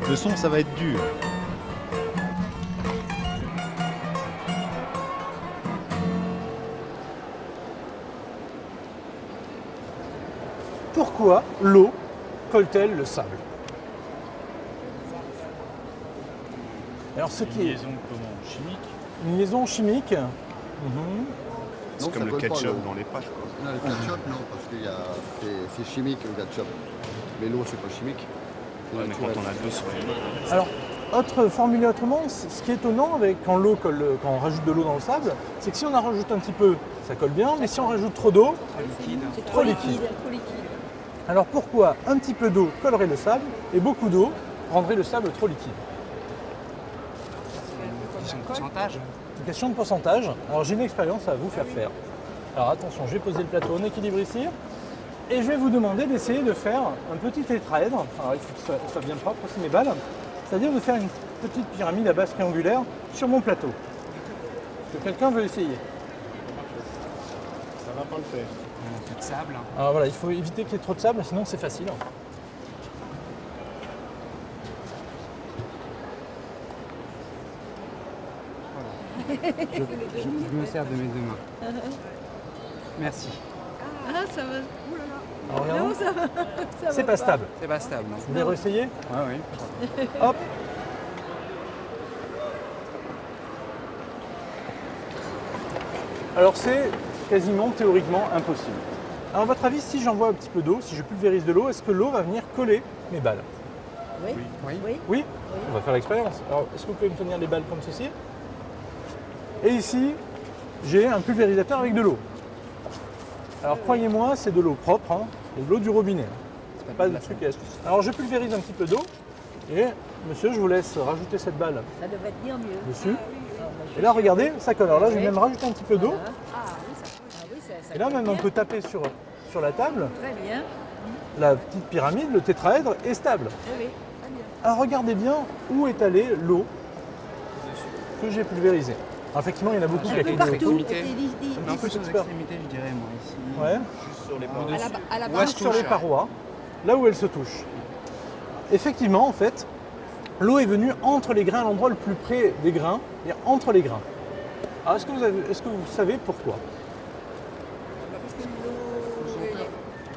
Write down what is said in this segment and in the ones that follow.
Le son, ça va être dur. Pourquoi l'eau colle-t-elle le sable? Alors ce qui est Liaison comment? Chimique? une liaison chimique. C'est Non, comme ça le colle pas, ketchup l'eau. dans les pâtes, quoi. Non, le ketchup, non, parce que c'est chimique le ketchup. Mais l'eau, c'est pas chimique. C'est Ouais, mais quand naturel. on a deux sur Alors, formulé autrement, ce qui est étonnant quand on rajoute de l'eau dans le sable, c'est que si on en rajoute un petit peu, ça colle bien, mais si on rajoute trop d'eau, C'est trop liquide. Trop liquide. alors pourquoi un petit peu d'eau collerait le sable et beaucoup d'eau rendrait le sable trop liquide? Pourcentage. Une question de pourcentage. Alors j'ai une expérience à vous faire faire. Alors attention, je vais poser le plateau en équilibre ici. Et je vais vous demander d'essayer de faire un petit tétraèdre. Alors il faut que ça soit bien propre aussi mes balles. C'est-à-dire de faire une petite pyramide à base triangulaire sur mon plateau. Est-ce que quelqu'un veut essayer? Ça va pas le faire. Un peu de sable. Alors voilà, il faut éviter qu'il y ait trop de sable, sinon c'est facile. Je me sers de mes deux mains. Merci. Ah, ça va. Ouh là là. Alors, regardons. Non, ça va. Ça C'est va pas stable. C'est pas stable. Non. Vous voulez réessayer? Ah oui. Hop. Alors c'est quasiment théoriquement impossible. Alors à votre avis, si j'envoie un petit peu d'eau, si je pulvérise de l'eau, est-ce que l'eau va venir coller mes balles? Oui. Oui. Oui. Oui? On va faire l'expérience. Alors est-ce que vous pouvez me tenir les balles comme ceci? Et ici, j'ai un pulvérisateur avec de l'eau. Alors croyez-moi, c'est de l'eau propre, hein. C'est de l'eau du robinet. C'est pas de trucs et astuces. Alors je pulvérise un petit peu d'eau et monsieur, je vous laisse rajouter cette balle Ça devrait tenir mieux. dessus. Ah, bah, Et là, regardez, ça colle. Alors là, je vais même rajouter un petit peu d'eau. voilà. Ah oui, ça Et là, colle même, on bien. peut taper sur la table. Très bien. La petite pyramide, le tétraèdre, est stable. Oui, oui. Très bien. Alors regardez bien où est allée l'eau que j'ai pulvérisée. Alors, effectivement, il y en a beaucoup qui Un peu a partout. extrémité. Et Un peu sur les expert. extrémités, je dirais, moi, ici. Ouais. Juste sur les à bords. la Ouais, base. je Sur les touche. parois, là où elles se touchent. Effectivement, en fait, l'eau est venue entre les grains, à l'endroit le plus près des grains, c'est-à-dire entre les grains. Alors, est-ce que vous savez pourquoi?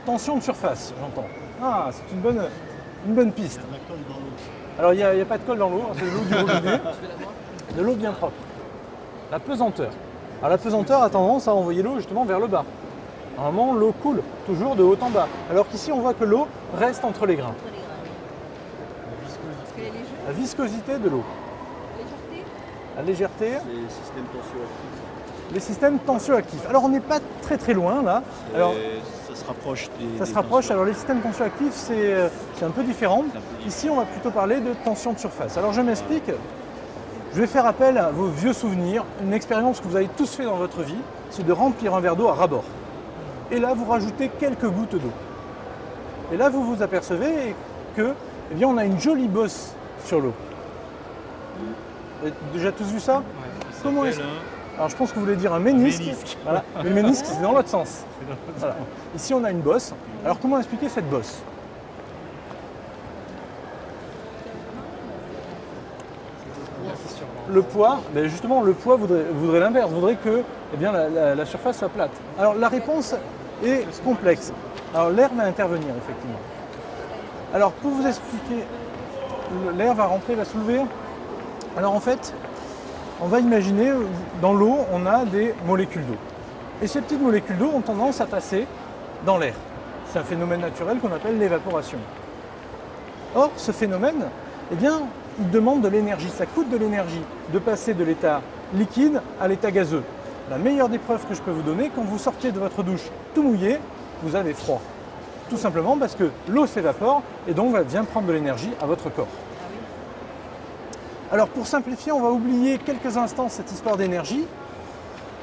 Tension de surface, j'entends. Ah, c'est une bonne piste. Alors, il n'y a pas de colle dans l'eau, c'est de l'eau du robinet, de l'eau bien propre. La pesanteur. Alors, la pesanteur a tendance à envoyer l'eau justement vers le bas. Normalement, l'eau coule toujours de haut en bas. Alors qu'ici, on voit que l'eau reste entre les grains. Parce qu'elle est légère. La viscosité de l'eau. Légèreté. La légèreté, Les systèmes tensioactifs. les systèmes tensioactifs. Alors, on n'est pas très loin là. Alors, Ça se rapproche des. ça se des rapproche. tensions. Alors, les systèmes tensioactifs, c'est un peu différent. C'est un peu différent. Ici, on va plutôt parler de tension de surface. Alors, je m'explique. Je vais faire appel à vos vieux souvenirs. Une expérience que vous avez tous fait dans votre vie, c'est de remplir un verre d'eau à ras-bord. Et là, vous rajoutez quelques gouttes d'eau. Et là, vous vous apercevez que, eh bien, on a une jolie bosse sur l'eau. Vous avez déjà tous vu ça? Ouais. Comment est-ce S'appelle Alors, je pense que vous voulez dire un ménisque. ménisque. Voilà. Le ménisque, c'est dans l'autre sens. Voilà. Ici, on a une bosse. Alors, comment expliquer cette bosse? Le poids, ben justement, le poids voudrait l'inverse, voudrait que eh bien, la surface soit plate. Alors la réponse est complexe. Alors l'air va intervenir, effectivement. Alors pour vous expliquer, l'air va rentrer, va soulever. Alors en fait, on va imaginer, dans l'eau, on a des molécules d'eau. Et ces petites molécules d'eau ont tendance à passer dans l'air. C'est un phénomène naturel qu'on appelle l'évaporation. Or, ce phénomène, eh bien, il demande de l'énergie, ça coûte de l'énergie de passer de l'état liquide à l'état gazeux. La meilleure des preuves que je peux vous donner, quand vous sortez de votre douche tout mouillé, vous avez froid. Tout simplement parce que l'eau s'évapore et donc vient prendre de l'énergie à votre corps. Alors pour simplifier, on va oublier quelques instants cette histoire d'énergie.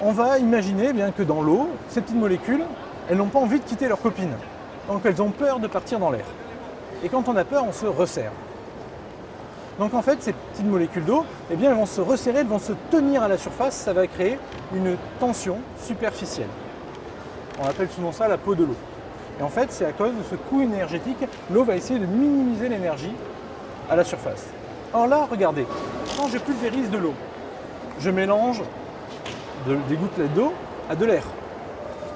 On va imaginer bien que dans l'eau, ces petites molécules, elles n'ont pas envie de quitter leur copine. Donc elles ont peur de partir dans l'air. Et quand on a peur, on se resserre. Donc en fait, ces petites molécules d'eau, eh bien, elles vont se resserrer, elles vont se tenir à la surface, ça va créer une tension superficielle. On appelle souvent ça la peau de l'eau. Et en fait, c'est à cause de ce coût énergétique, l'eau va essayer de minimiser l'énergie à la surface. Or là, regardez, quand je pulvérise de l'eau, je mélange des gouttelettes d'eau à de l'air.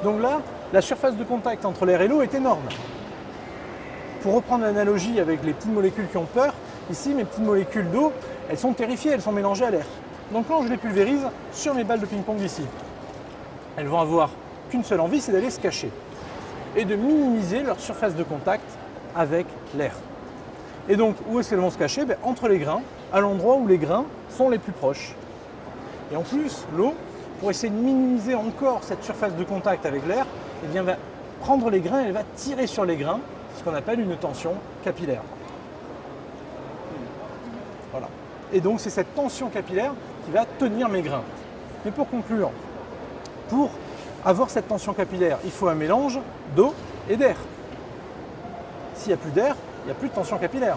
Donc là, la surface de contact entre l'air et l'eau est énorme. Pour reprendre l'analogie avec les petites molécules qui ont peur, ici, mes petites molécules d'eau, elles sont terrifiées, elles sont mélangées à l'air. Donc quand je les pulvérise sur mes balles de ping-pong d'ici, elles vont avoir qu'une seule envie, c'est d'aller se cacher et de minimiser leur surface de contact avec l'air. Et donc, où est-ce qu'elles vont se cacher? Entre les grains, à l'endroit où les grains sont les plus proches. Et en plus, l'eau, pour essayer de minimiser encore cette surface de contact avec l'air, eh bien, va prendre les grains et elle va tirer sur les grains, ce qu'on appelle une tension capillaire. Voilà. Et donc, c'est cette tension capillaire qui va tenir mes grains. Mais pour conclure, pour avoir cette tension capillaire, il faut un mélange d'eau et d'air. S'il n'y a plus d'air, il n'y a plus de tension capillaire.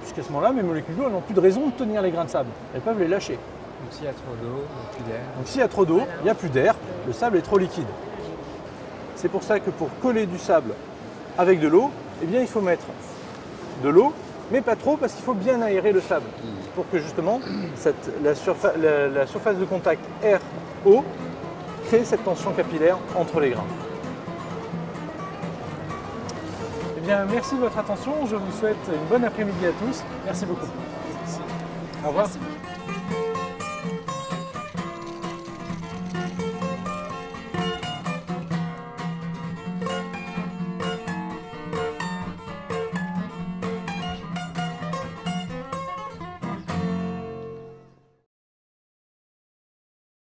Puisqu'à ce moment-là, mes molécules d'eau n'ont plus de raison de tenir les grains de sable. Elles peuvent les lâcher. Donc s'il y a trop d'eau, il n'y a plus d'air. Donc s'il y a trop d'eau, il n'y a plus d'air, le sable est trop liquide. C'est pour ça que pour coller du sable avec de l'eau, eh bien, il faut mettre de l'eau, mais pas trop parce qu'il faut bien aérer le sable. Pour que justement la surface de contact air-eau crée cette tension capillaire entre les grains. Eh bien, merci de votre attention. Je vous souhaite une bonne après-midi à tous. Merci beaucoup. Au revoir. Merci beaucoup.